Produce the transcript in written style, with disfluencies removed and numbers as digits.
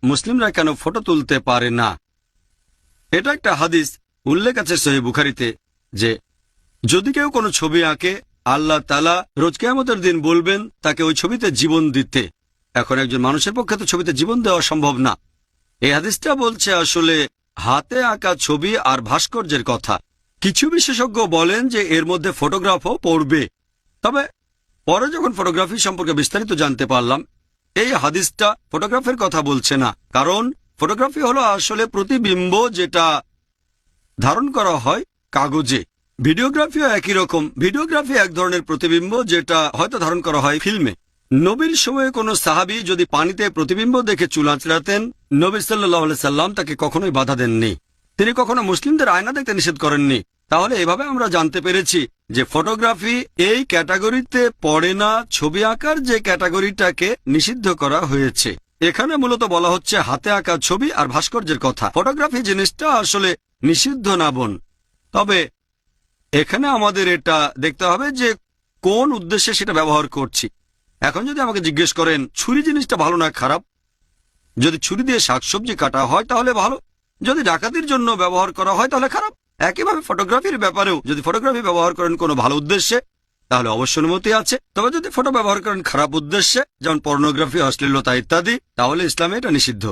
মুসলিমরা কেন ফটো তুলতে পারে না। এটা একটা হাদিস উল্লেখ আছে সহিহ বুখারীতে যে যদি কেউ কোনো ছবি আঁকে আল্লাহ তাআলা রোজ কিয়ামতের দিন বলবেন তাকে ওই ছবিতে জীবন দিতে। এখন একজন মানুষের পক্ষে তো ছবিতে জীবন দেওয়া সম্ভব না। এই হাদিসটা বলছে আসলে হাতে আঁকা ছবি আর ভাস্কর্যের কথা। কিছু বিশেষজ্ঞ বলেন যে এর মধ্যে ফটোগ্রাফও পড়বে। তবে পরে যখন ফটোগ্রাফি সম্পর্কে বিস্তারিত জানতে পারলাম, এই হাদিসটা ফটোগ্রাফের কথা বলছে না। কারণ ফটোগ্রাফি হলো আসলে প্রতিবিম্ব যেটা ধারণ করা হয় কাগজে। ভিডিওগ্রাফিও একই রকম। ভিডিওগ্রাফি এক ধরনের প্রতিবিম্ব যেটা হয়তো ধারণ করা হয় ফিল্মে। নবীর সময়ে কোনো সাহাবী যদি পানিতে প্রতিবিম্ব দেখে চুল আঁচড়াতেন, নবী সাল্লাল্লাহু আলাইহি সাল্লাম তাকে কখনোই বাধা দেননি। তিনি কখনো মুসলিমদের আয়না দেখতে নিষেধ করেননি। তাহলে এভাবে আমরা জানতে পেরেছি যে ফটোগ্রাফি এই ক্যাটাগরিতে পড়ে না, ছবি আঁকার যে ক্যাটাগরিটাকে নিষিদ্ধ করা হয়েছে। এখানে মূলত বলা হচ্ছে হাতে আঁকা ছবি আর ভাস্কর্যের কথা। ফটোগ্রাফি জিনিসটা আসলে নিষিদ্ধ না বোন। তবে এখানে আমাদের এটা দেখতে হবে যে কোন উদ্দেশ্যে সেটা ব্যবহার করছি। এখন যদি আমাকে জিজ্ঞেস করেন ছুরি জিনিসটা ভালো না খারাপ, যদি ছুরি দিয়ে শাকসবজি কাটা হয় তাহলে ভালো, যদি ডাকাতির জন্য ব্যবহার করা হয় তাহলে খারাপ। একইভাবে ফটোগ্রাফির ব্যাপারেও যদি ফটোগ্রাফি ব্যবহার করেন কোনো ভালো উদ্দেশ্যে তাহলে অবশ্য অনুমতি আছে। তবে যদি ফটো ব্যবহার করেন খারাপ উদ্দেশ্যে, যেমন পর্নোগ্রাফি, অশ্লীলতা ইত্যাদি, তাহলে ইসলামে এটা নিষিদ্ধ।